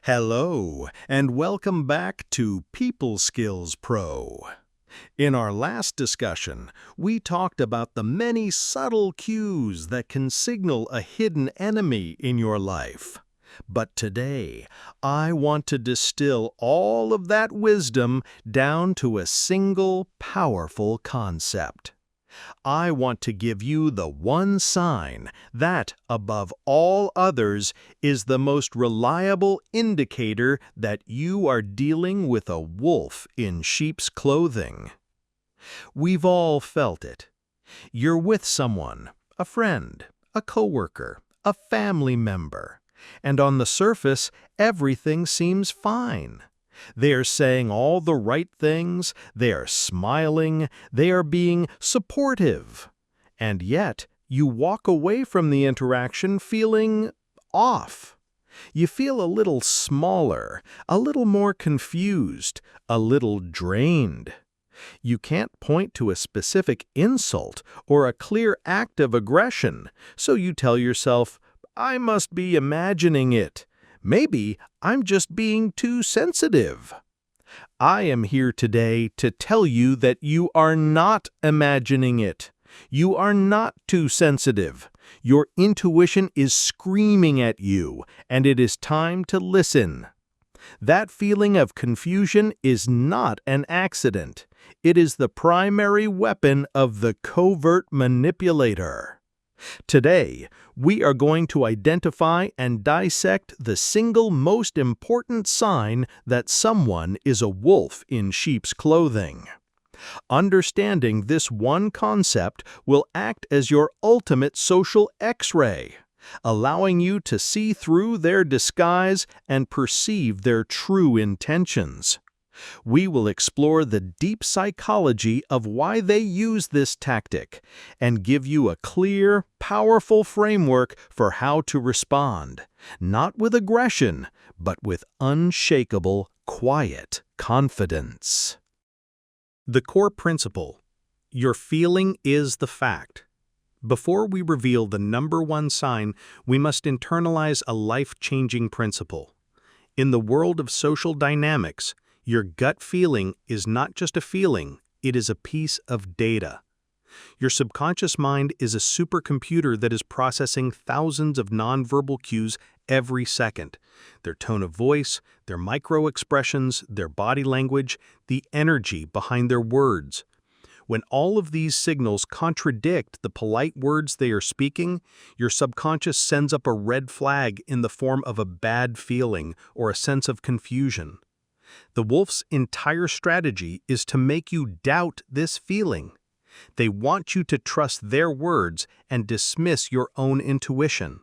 Hello, and welcome back to People Skills Pro. In our last discussion, we talked about the many subtle cues that can signal a hidden enemy in your life. But today, I want to distill all of that wisdom down to a single powerful concept. I want to give you the one sign that, above all others, is the most reliable indicator that you are dealing with a wolf in sheep's clothing. We've all felt it. You're with someone, a friend, a coworker, a family member, and on the surface, everything seems fine. They are saying all the right things, they are smiling, they are being supportive. And yet, you walk away from the interaction feeling off. You feel a little smaller, a little more confused, a little drained. You can't point to a specific insult or a clear act of aggression, so you tell yourself, I must be imagining it. Maybe I'm just being too sensitive. I am here today to tell you that you are not imagining it. You are not too sensitive. Your intuition is screaming at you, and it is time to listen. That feeling of confusion is not an accident. It is the primary weapon of the covert manipulator. Today, we are going to identify and dissect the single most important sign that someone is a wolf in sheep's clothing. Understanding this one concept will act as your ultimate social X-ray, allowing you to see through their disguise and perceive their true intentions. We will explore the deep psychology of why they use this tactic and give you a clear, powerful framework for how to respond, not with aggression, but with unshakable, quiet confidence. The core principle: your feeling is the fact. Before we reveal the number one sign, we must internalize a life-changing principle. In the world of social dynamics, your gut feeling is not just a feeling, it is a piece of data. Your subconscious mind is a supercomputer that is processing thousands of nonverbal cues every second. Their tone of voice, their micro-expressions, their body language, the energy behind their words. When all of these signals contradict the polite words they are speaking, your subconscious sends up a red flag in the form of a bad feeling or a sense of confusion. The wolf's entire strategy is to make you doubt this feeling. They want you to trust their words and dismiss your own intuition.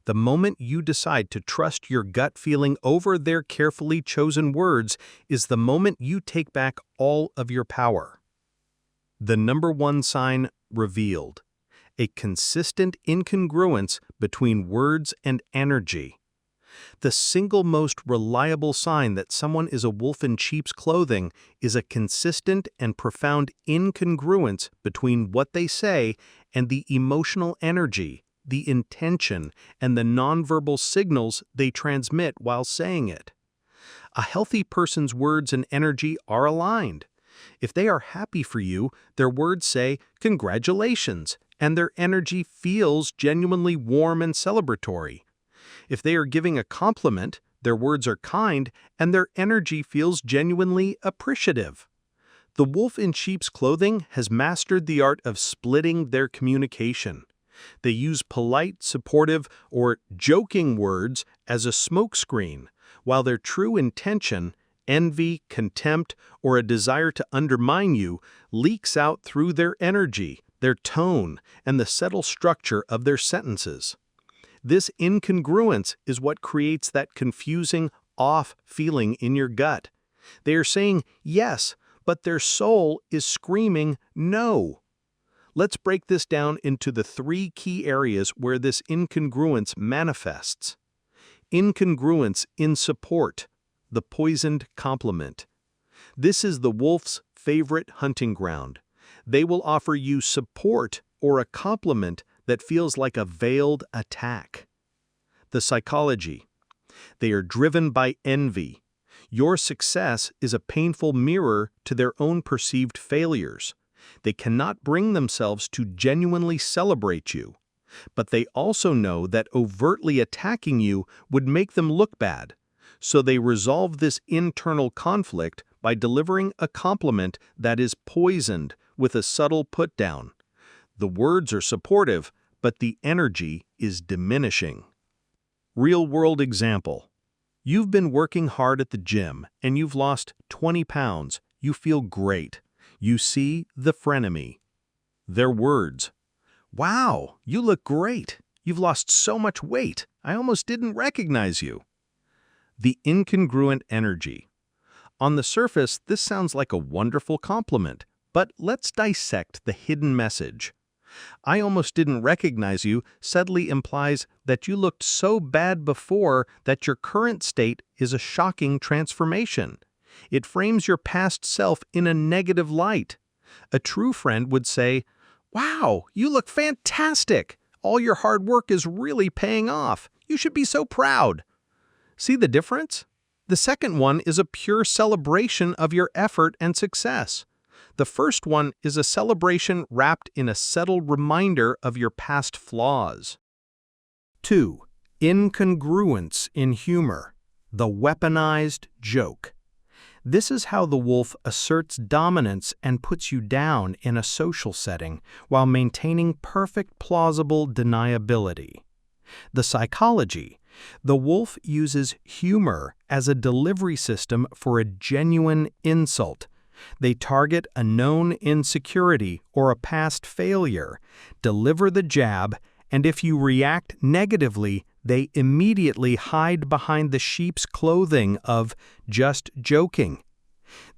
The moment you decide to trust your gut feeling over their carefully chosen words is the moment you take back all of your power. The number one sign revealed: a consistent incongruence between words and energy. The single most reliable sign that someone is a wolf in sheep's clothing is a consistent and profound incongruence between what they say and the emotional energy, the intention, and the nonverbal signals they transmit while saying it. A healthy person's words and energy are aligned. If they are happy for you, their words say, "Congratulations," and their energy feels genuinely warm and celebratory. If they are giving a compliment, their words are kind, and their energy feels genuinely appreciative. The wolf in sheep's clothing has mastered the art of splitting their communication. They use polite, supportive, or joking words as a smokescreen, while their true intention, envy, contempt, or a desire to undermine you, leaks out through their energy, their tone, and the subtle structure of their sentences. This incongruence is what creates that confusing, off feeling in your gut. They are saying yes, but their soul is screaming no. Let's break this down into the three key areas where this incongruence manifests. Incongruence in support, the poisoned compliment. This is the wolf's favorite hunting ground. They will offer you support or a compliment that feels like a veiled attack. The psychology. They are driven by envy. Your success is a painful mirror to their own perceived failures. They cannot bring themselves to genuinely celebrate you. But they also know that overtly attacking you would make them look bad. So they resolve this internal conflict by delivering a compliment that is poisoned with a subtle put-down. The words are supportive, but the energy is diminishing. Real-world example. You've been working hard at the gym and you've lost 20 pounds. You feel great. You see the frenemy. Their words. Wow, you look great. You've lost so much weight. I almost didn't recognize you. The incongruent energy. On the surface, this sounds like a wonderful compliment, but let's dissect the hidden message. I almost didn't recognize you subtly implies that you looked so bad before that your current state is a shocking transformation. It frames your past self in a negative light. A true friend would say, "Wow, you look fantastic. All your hard work is really paying off. You should be so proud." See the difference? The second one is a pure celebration of your effort and success. The first one is a celebration wrapped in a subtle reminder of your past flaws. 2. Incongruence in humor. The weaponized joke. This is how the wolf asserts dominance and puts you down in a social setting while maintaining perfect plausible deniability. The psychology. The wolf uses humor as a delivery system for a genuine insult. They target a known insecurity or a past failure, deliver the jab, and if you react negatively, they immediately hide behind the sheep's clothing of just joking.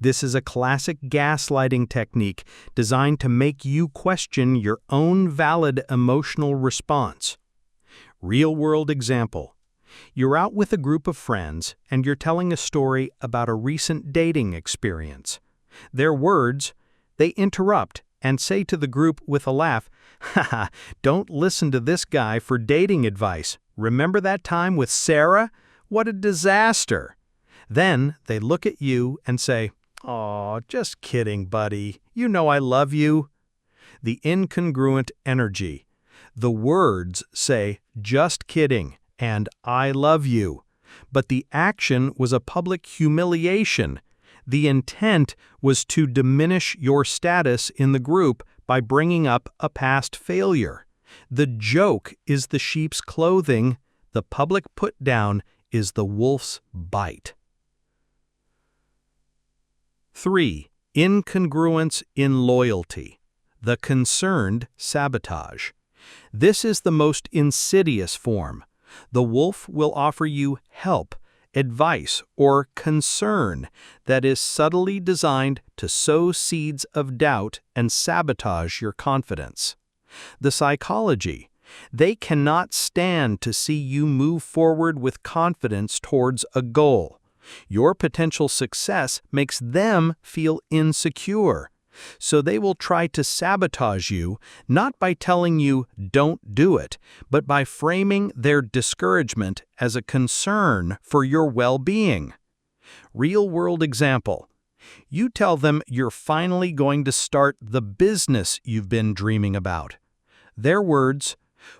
This is a classic gaslighting technique designed to make you question your own valid emotional response. Real-world example. You're out with a group of friends and you're telling a story about a recent dating experience. Their words, they interrupt and say to the group with a laugh, "Haha, don't listen to this guy for dating advice. Remember that time with Sarah? What a disaster." Then they look at you and say, "Aw, just kidding, buddy. You know I love you." The incongruent energy. The words say, "just kidding," and "I love you." But the action was a public humiliation. The intent was to diminish your status in the group by bringing up a past failure. The joke is the sheep's clothing. The public put-down is the wolf's bite. 3. Incongruence in loyalty. The concerned sabotage. This is the most insidious form. The wolf will offer you help, advice, or concern that is subtly designed to sow seeds of doubt and sabotage your confidence. The psychology. They cannot stand to see you move forward with confidence towards a goal. Your potential success makes them feel insecure. So they will try to sabotage you, not by telling you don't do it, but by framing their discouragement as a concern for your well-being. Real-world example. You tell them you're finally going to start the business you've been dreaming about. Their words,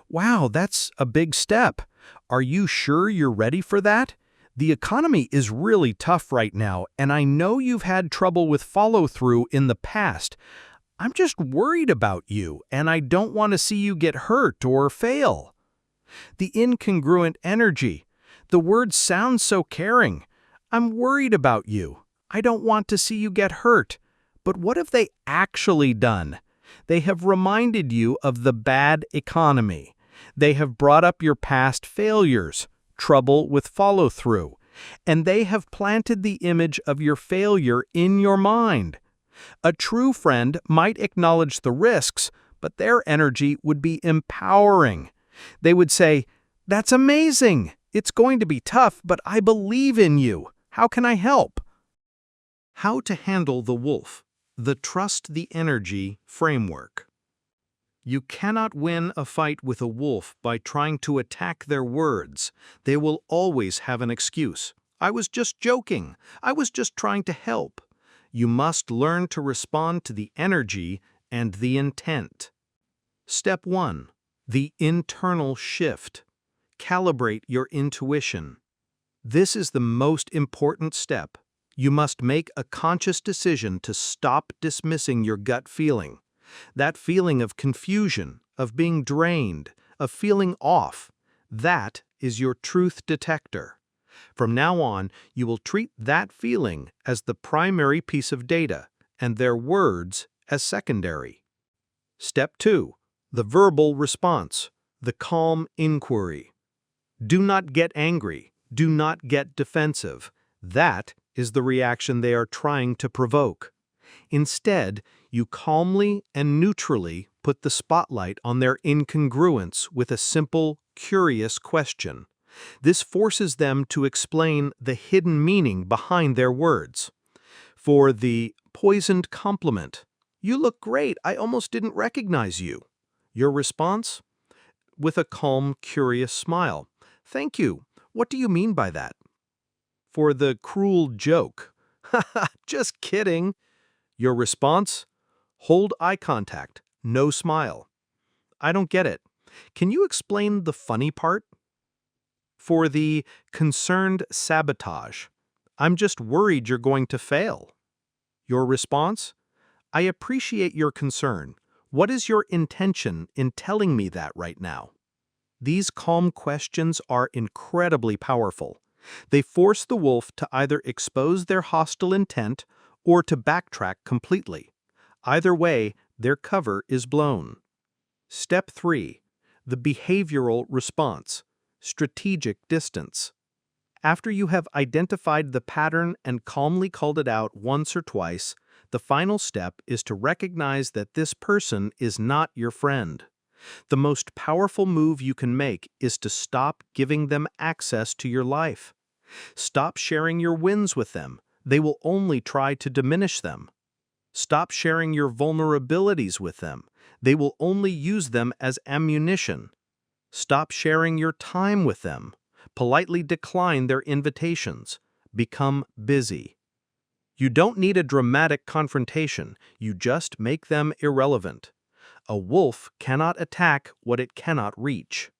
"Wow, that's a big step. Are you sure you're ready for that? The economy is really tough right now, and I know you've had trouble with follow-through in the past. I'm just worried about you, and I don't want to see you get hurt or fail." The incongruent energy. The words sound so caring. "I'm worried about you. I don't want to see you get hurt." But what have they actually done? They have reminded you of the bad economy. They have brought up your past failures, trouble with follow-through, and they have planted the image of your failure in your mind. A true friend might acknowledge the risks, but their energy would be empowering. They would say, "That's amazing. It's going to be tough, but I believe in you. How can I help?" How to handle the wolf. The Trust the Energy framework. You cannot win a fight with a wolf by trying to attack their words. They will always have an excuse. I was just joking. I was just trying to help. You must learn to respond to the energy and the intent. Step 1. The internal shift. Calibrate your intuition. This is the most important step. You must make a conscious decision to stop dismissing your gut feeling. That feeling of confusion, of being drained, of feeling off, that is your truth detector. From now on, you will treat that feeling as the primary piece of data and their words as secondary. Step 2. The verbal response, the calm inquiry. Do not get angry. Do not get defensive. That is the reaction they are trying to provoke. Instead, you calmly and neutrally put the spotlight on their incongruence with a simple, curious question. This forces them to explain the hidden meaning behind their words. For the poisoned compliment, "You look great, I almost didn't recognize you." Your response? With a calm, curious smile, "Thank you. What do you mean by that?" For the cruel joke, "Haha, just kidding." Your response? Hold eye contact, no smile. "I don't get it. Can you explain the funny part?" For the concerned sabotage, "I'm just worried you're going to fail." Your response? "I appreciate your concern. What is your intention in telling me that right now?" These calm questions are incredibly powerful. They force the wolf to either expose their hostile intent or to backtrack completely. Either way, their cover is blown. Step 3. The behavioral response, strategic distance. After you have identified the pattern and calmly called it out once or twice, the final step is to recognize that this person is not your friend. The most powerful move you can make is to stop giving them access to your life. Stop sharing your wins with them. They will only try to diminish them. Stop sharing your vulnerabilities with them. They will only use them as ammunition. Stop sharing your time with them. Politely decline their invitations. Become busy. You don't need a dramatic confrontation. You just make them irrelevant. A wolf cannot attack what it cannot reach.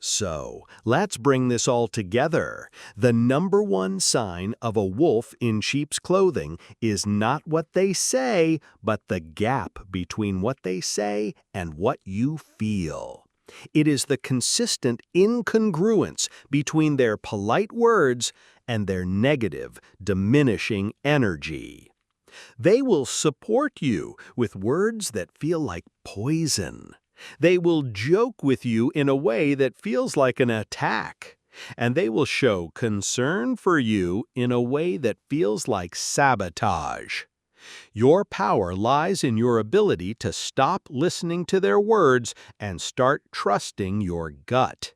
So, let's bring this all together. The number one sign of a wolf in sheep's clothing is not what they say, but the gap between what they say and what you feel. It is the consistent incongruence between their polite words and their negative, diminishing energy. They will support you with words that feel like poison. They will joke with you in a way that feels like an attack. And they will show concern for you in a way that feels like sabotage. Your power lies in your ability to stop listening to their words and start trusting your gut.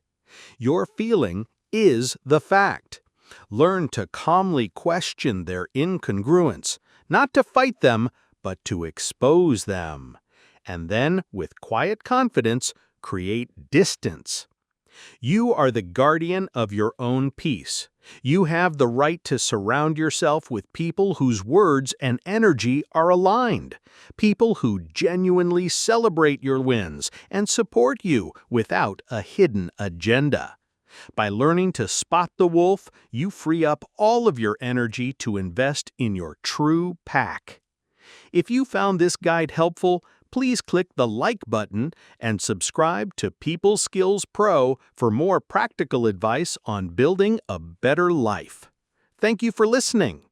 Your feeling is the fact. Learn to calmly question their incongruence, not to fight them, but to expose them. And then, with quiet confidence, create distance. You are the guardian of your own peace. You have the right to surround yourself with people whose words and energy are aligned, people who genuinely celebrate your wins and support you without a hidden agenda. By learning to spot the wolf, you free up all of your energy to invest in your true pack. If you found this guide helpful, please click the like button and subscribe to People Skills Pro for more practical advice on building a better life. Thank you for listening.